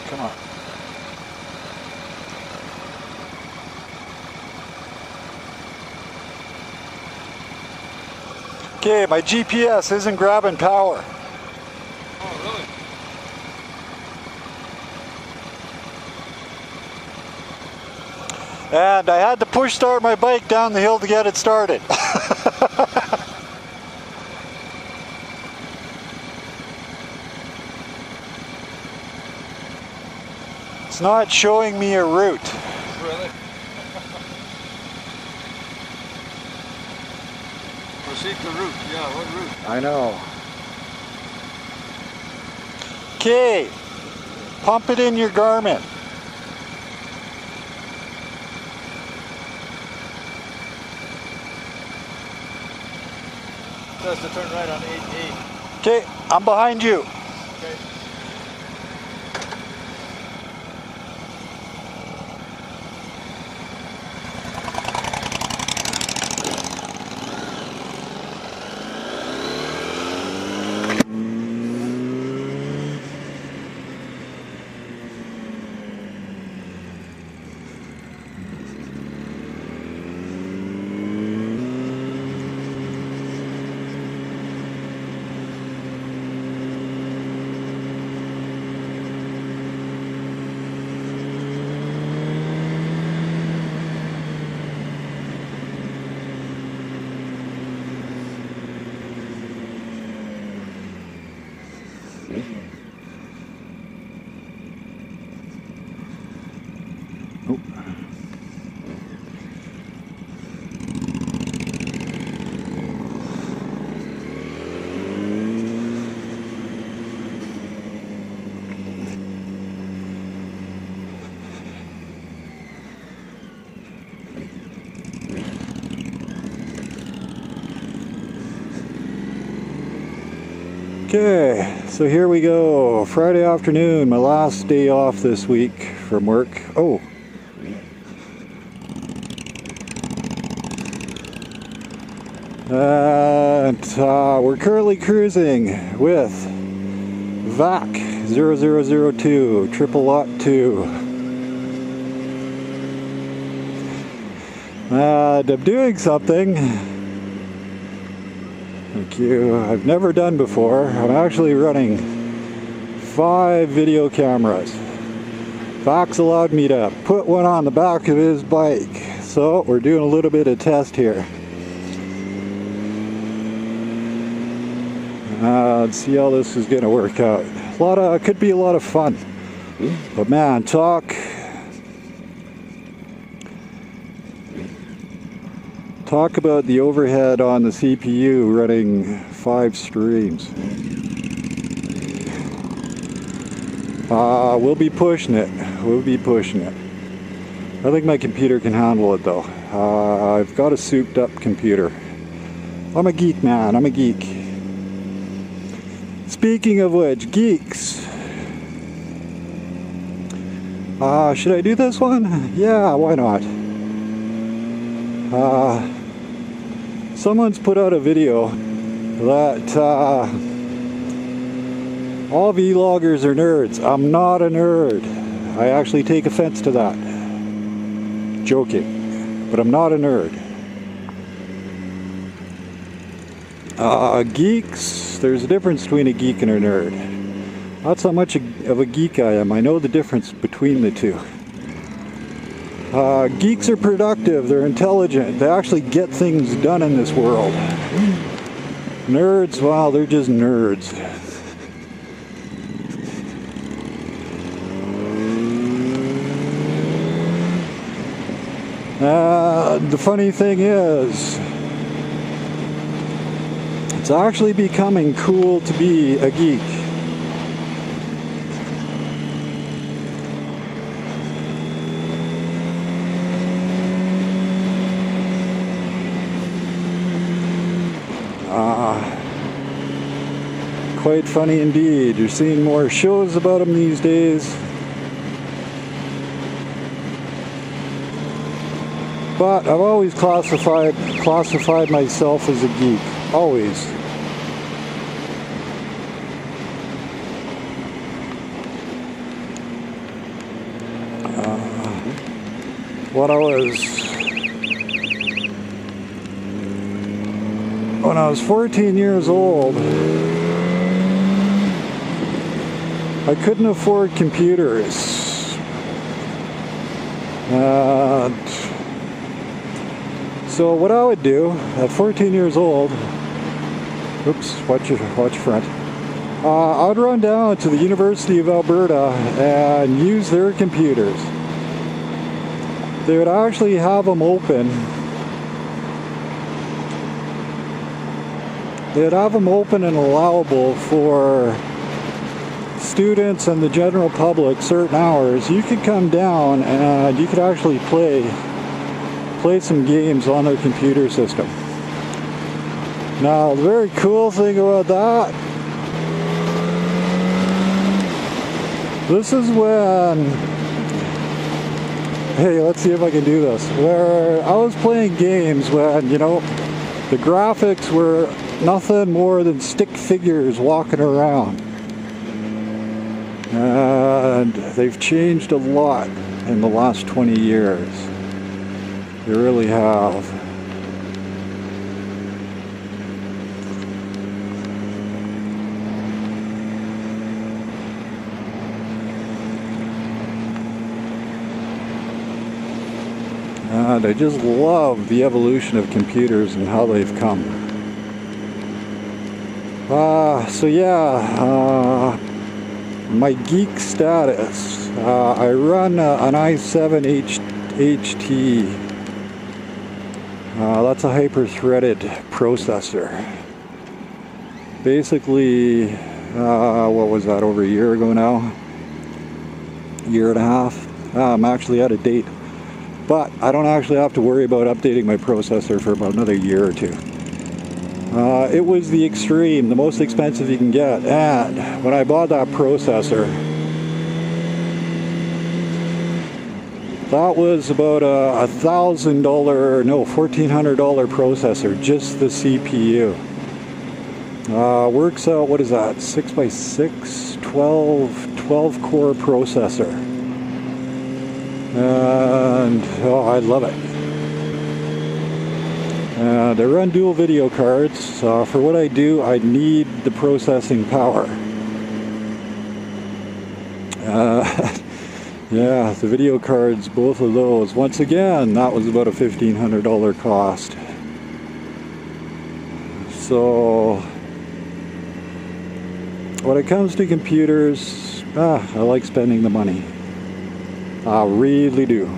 Come on. Okay, my GPS isn't grabbing power. Oh, really? And I had to push start my bike down the hill to get it started. It's not showing me a route. Really? Proceed the route. Yeah, what route? I know. Okay, pump it in your Garmin. Says to turn right on 8A. Okay, I'm behind you. Okay. Okay, so here we go. Friday afternoon, my last day off this week from work. Oh. And we're currently cruising with VAC 0002 Triple Lot 2. And I'm doing something I've never done before. I'm actually running 5 video cameras. Fox allowed me to put one on the back of his bike, so we're doing a little bit of test here. Let's see how this is going to work out. Could be a lot of fun, but man, talk about the overhead on the CPU running 5 streams. We'll be pushing it. I think my computer can handle it though. I've got a souped up computer. I'm a geek, man. I'm a geek. Speaking of which, geeks. Should I do this one? Yeah, why not? Someone's put out a video that all vloggers are nerds. I'm not a nerd. I actually take offense to that. Joking, but I'm not a nerd. Geeks, there's a difference between a geek and a nerd. That's how much of a geek I am. I know the difference between the two. Geeks are productive, they're intelligent, they actually get things done in this world. Nerds, well, they're just nerds. The funny thing is, it's actually becoming cool to be a geek. Quite funny indeed. You're seeing more shows about them these days. But I've always classified myself as a geek. Always. when I was 14 years old, I couldn't afford computers. And so what I would do at 14 years old, oops, watch your front. I would run down to the University of Alberta and use their computers. They would actually have them open. They'd have them open and allowable for students and the general public certain hours. You could come down and you could actually play some games on their computer system. Now, the very cool thing about that, this is when, hey, let's see if I can do this, where I was playing games when, you know, the graphics were nothing more than stick figures walking around. And they've changed a lot in the last 20 years. They really have. And I just love the evolution of computers and how they've come. So yeah, my geek status. I run an i7 HT. That's a hyper-threaded processor. Basically, what was that, over a year ago now? Year and a half? I'm actually out of date. But I don't actually have to worry about updating my processor for about another year or two. It was the extreme, the most expensive you can get. And when I bought that processor, that was about a $1,400 processor, just the CPU. Works out, what is that, 6x6, 12 core processor. And oh, I love it. And I run dual video cards. For what I do, I need the processing power. Yeah, the video cards, both of those. Once again, that was about a $1,500 cost. So, when it comes to computers, I like spending the money. I really do.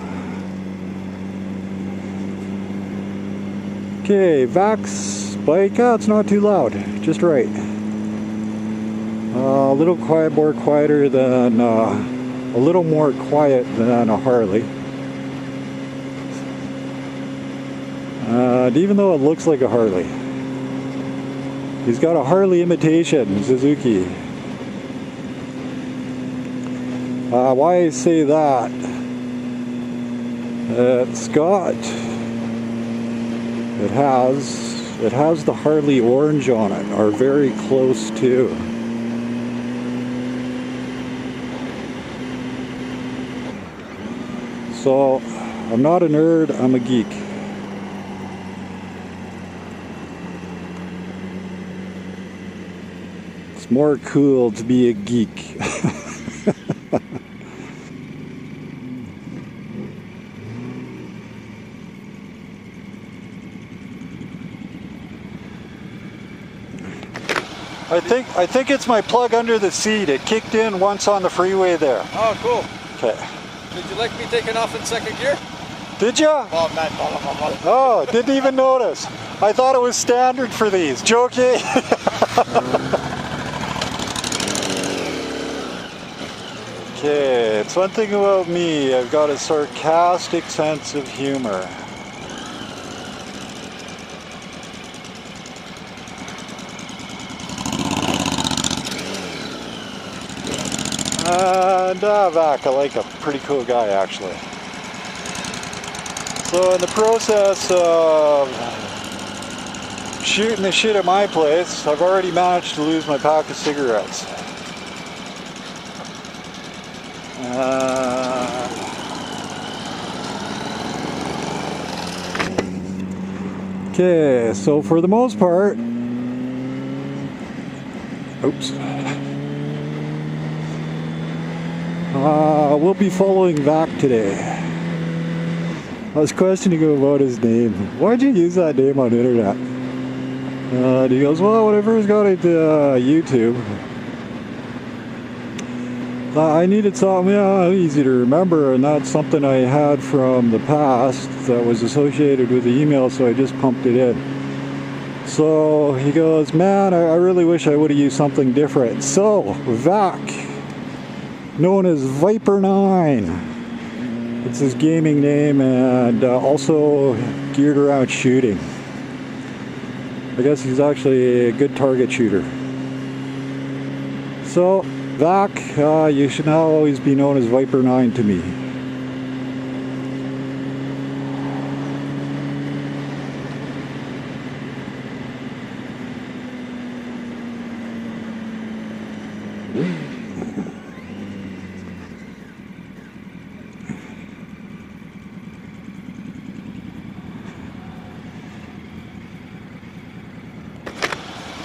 Okay, Vax bike, it's not too loud, just right. A little more quieter than, a little more quiet than a Harley. And even though it looks like a Harley, he's got a Harley imitation Suzuki. Why I say that? It has the Harley orange on it, or very close to. So, I'm not a nerd, I'm a geek. It's more cool to be a geek. I think it's my plug under the seat. It kicked in once on the freeway there. Oh, cool. Okay. Did you like me taking off in second gear? Did you? Oh, man. Oh, didn't even notice. I thought it was standard for these. Joking. Okay, it's one thing about me. I've got a sarcastic sense of humor. And Vac, I like a pretty cool guy actually. So in the process of shooting the shit at my place, I've already managed to lose my pack of cigarettes. Okay, so for the most part, oops, we'll be following Vac today. I was questioning him about his name. Why'd you use that name on the internet? And he goes, well, whenever he's got into YouTube, I needed something easy to remember, and that's something I had from the past that was associated with the email, so I just pumped it in. So he goes, man, I really wish I would have used something different. So, Vac, known as Viper 9. It's his gaming name, and also geared around shooting. I guess he's actually a good target shooter. So, Vac, you should now always be known as Viper 9 to me.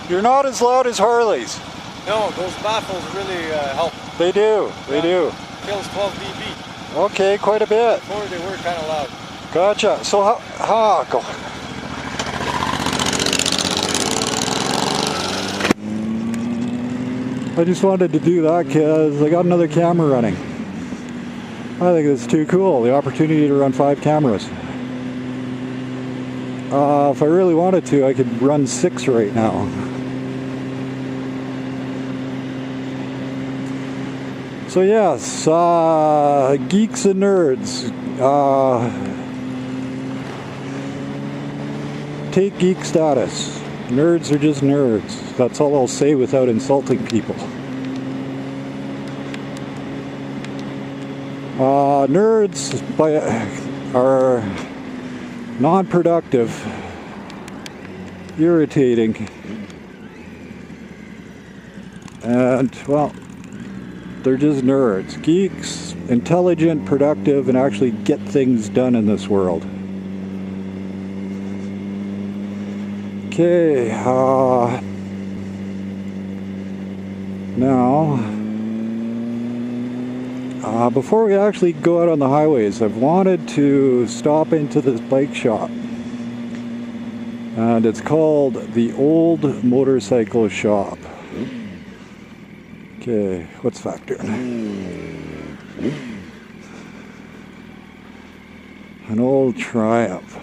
You're not as loud as Harley's. No, those baffles really help. They do, they do. Kills 12 dB. Okay, quite a bit. Before they were kind of loud. Gotcha. So how go. I just wanted to do that because I got another camera running. I think it's too cool, the opportunity to run 5 cameras. If I really wanted to, I could run 6 right now. So yes, Geeks and Nerds. Take geek status. Nerds are just nerds. That's all I'll say without insulting people. Nerds are non-productive, irritating, and, well, they're just nerds. Geeks, intelligent, productive, and actually get things done in this world. Okay, now, before we actually go out on the highways, I've wanted to stop into this bike shop. And it's called the Old Motorcycle Shop. Okay, what's Vac doing? An old Triumph.